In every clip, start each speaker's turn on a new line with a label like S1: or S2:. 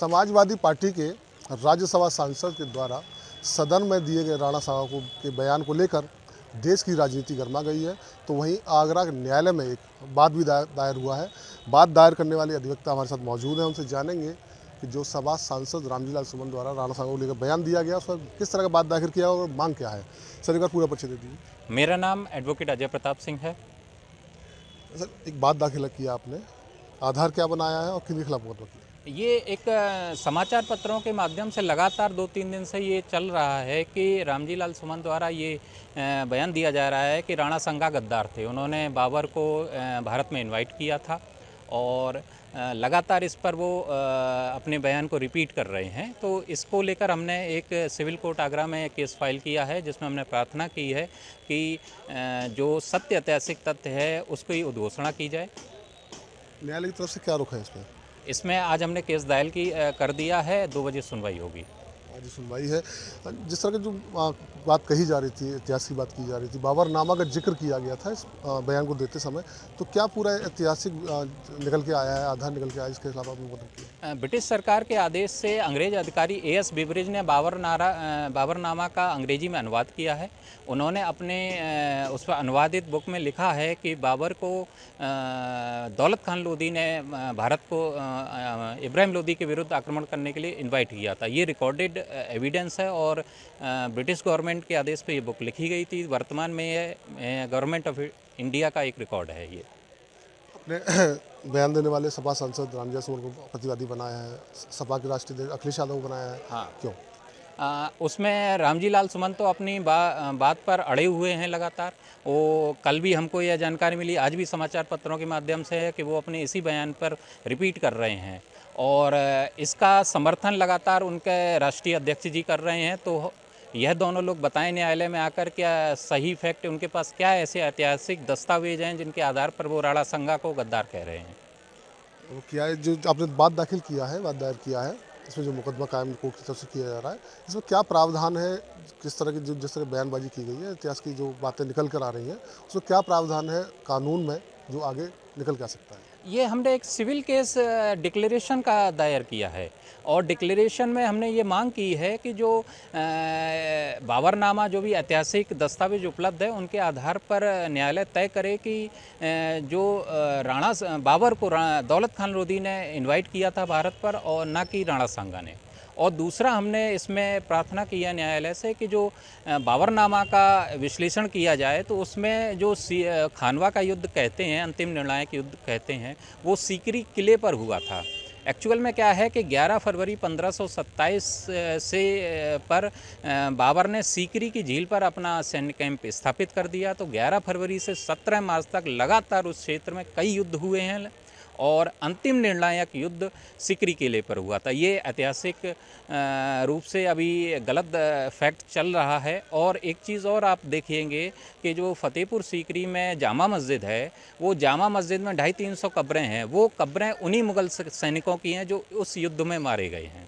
S1: Samajwadi party के राज्यसभा सांसद के द्वारा सदन में दिए गए राणा सांगा के बयान को लेकर देश की राजनीति गर्मा गई है। तो वहीं आगरा के न्यायालय में एक वाद भी दायर हुआ है। वाद दायर करने वाले अधिवक्ता हमारे साथ मौजूद हैं, उनसे जानेंगे कि जो सभा सांसद रामजीलाल सुमन द्वारा राणा सांगा को लेकर बयान दिया गया, उस पर किस तरह का बात दाखिल किया और मांग क्या है। सर, एक बार पूरा परिचय दे दीजिए।
S2: मेरा नाम एडवोकेट अजय प्रताप सिंह है।
S1: सर, एक बात दाखिल किया आपने, आधार क्या बनाया है और किन खिलाफ मुकदमा किया?
S2: ये एक समाचार पत्रों के माध्यम से लगातार 2-3 दिन से ये चल रहा है कि रामजीलाल सुमन द्वारा ये बयान दिया जा रहा है कि राणा सांगा गद्दार थे। उन्होंने बाबर को भारत में इनवाइट किया था और लगातार इस पर वो अपने बयान को रिपीट कर रहे हैं। तो इसको लेकर हमने एक सिविल कोर्ट आगरा में केस फाइल किया है, जिसमें हमने प्रार्थना की है कि जो सत्य ऐतिहासिक तथ्य है उसकी उद्घोषणा की जाए।
S1: न्यायालय की तरफ से क्या रुख है इसमें?
S2: इसमें आज हमने केस दायर कर दिया है। 2 बजे सुनवाई होगी।
S1: आज सुनवाई है। जिस तरह की जो बात कही जा रही थी, ऐतिहासिक बात की जा रही थी, बाबरनामा का जिक्र किया गया था इस बयान को देते समय, तो क्या पूरा ऐतिहासिक निकल के आया है, आधार निकल के आया, इसके खिलाफ आपने मतलब किया?
S2: ब्रिटिश सरकार के आदेश से अंग्रेज अधिकारी A.S. बिबरिज ने बाबरनामा का अंग्रेजी में अनुवाद किया है। उन्होंने अपने उस पर अनुवादित बुक में लिखा है कि बाबर को दौलत खान लोधी ने भारत को इब्राहिम लोधी के विरुद्ध आक्रमण करने के लिए इनवाइट किया था। ये रिकॉर्डेड एविडेंस है और ब्रिटिश गवर्नमेंट के आदेश पे ये बुक लिखी गई थी। वर्तमान में ये गवर्नमेंट ऑफ इंडिया का एक रिकॉर्ड है। ये
S1: अपने बयान देने वाले सपा सांसद रामजीलाल सुमन को प्रतिवादी बनाया है, सपा के राष्ट्रीय अध्यक्ष अखिलेश यादव को बनाया है।
S2: हाँ,
S1: क्यों?
S2: उसमें रामजीलाल सुमन तो अपनी बात पर अड़े हुए हैं लगातार। वो कल भी हमको यह जानकारी मिली, आज भी समाचार पत्रों के माध्यम से है कि वो अपने इसी बयान पर रिपीट कर रहे हैं और इसका समर्थन लगातार उनके राष्ट्रीय अध्यक्ष जी कर रहे हैं। तो यह दोनों लोग बताएं न्यायालय में आकर क्या सही फैक्ट उनके पास क्या ऐसे ऐतिहासिक दस्तावेज हैं जिनके आधार पर वो राणा सांगा को गद्दार कह रहे हैं।
S1: वो क्या है जो आपने बात दाखिल किया है, बात दायर किया है, इसमें जो मुकदमा कायम कोर्ट की तरफ से किया जा रहा है, इसमें क्या प्रावधान है? किस तरह की जिस तरह बयानबाजी की गई है, इतिहास की जो बातें निकल कर आ रही हैं, उसमें क्या प्रावधान है कानून में जो आगे निकल के आ सकता है?
S2: ये हमने एक सिविल केस डिक्लेरेशन का दायर किया है और डिक्लेरेशन में हमने ये मांग की है कि जो बाबरनामा जो भी ऐतिहासिक दस्तावेज उपलब्ध है उनके आधार पर न्यायालय तय करे कि जो बाबर को दौलत खान लोधी ने इनवाइट किया था भारत पर और ना कि राणा सांगा ने। और दूसरा हमने इसमें प्रार्थना की है न्यायालय से कि जो बाबरनामा का विश्लेषण किया जाए तो उसमें जो खानवा का युद्ध कहते हैं, अंतिम निर्णायक युद्ध कहते हैं, वो सीकरी किले पर हुआ था। एक्चुअल में क्या है कि 11 फरवरी 1527 से पर बाबर ने सीकरी की झील पर अपना सैन्य कैंप स्थापित कर दिया। तो 11 फरवरी से 17 मार्च तक लगातार उस क्षेत्र में कई युद्ध हुए हैं और अंतिम निर्णायक युद्ध सीकरी किले पर हुआ था। ये ऐतिहासिक रूप से अभी गलत फैक्ट चल रहा है। और एक चीज़ और आप देखेंगे कि जो फतेहपुर सीकरी में जामा मस्जिद है, वो जामा मस्जिद में 250-300 कब्रें हैं। वो कब्रें उन्हीं मुग़ल सैनिकों की हैं जो उस युद्ध में मारे गए हैं।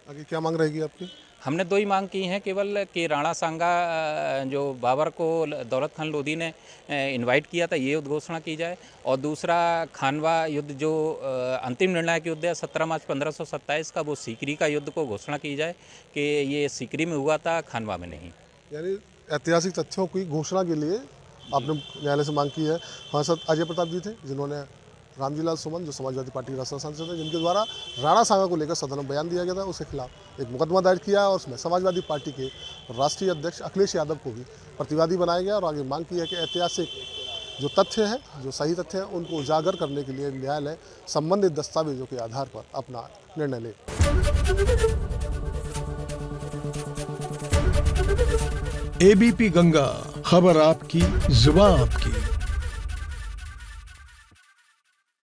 S1: आगे क्या मांग रहेगी आपकी?
S2: हमने 2 ही मांग की हैं केवल कि राणा सांगा जो बाबर को दौलत खान लोधी ने इनवाइट किया था, ये उद्घोषणा की जाए। और दूसरा खानवा युद्ध जो अंतिम निर्णायक युद्ध है 17 मार्च 1527 का, वो सीकरी का युद्ध को घोषणा की जाए कि ये सीकरी में हुआ था, खानवा में नहीं।
S1: यानी ऐतिहासिक तथ्यों की घोषणा के लिए आपने न्यायालय से मांग की है। सांसद अजय प्रताप जी थे, जिन्होंने रामजीलाल सुमन जो समाजवादी पार्टी के राष्ट्रीय सांसद हैं, जिनके द्वारा राणा सांगा को लेकर सदन में बयान दिया गया था, उसके खिलाफ एक मुकदमा दायर किया है और उसमें समाजवादी पार्टी के राष्ट्रीय अध्यक्ष अखिलेश यादव को भी प्रतिवादी बनाया गया और आगे मांग की है कि ऐतिहासिक जो तथ्य हैं, जो सही तथ्य हैं, उनको उजागर करने के लिए न्यायालय संबंधित दस्तावेजों के आधार पर अपना निर्णय ले।
S3: ABP गंगा, खबर आपकी, जुबान आपकी।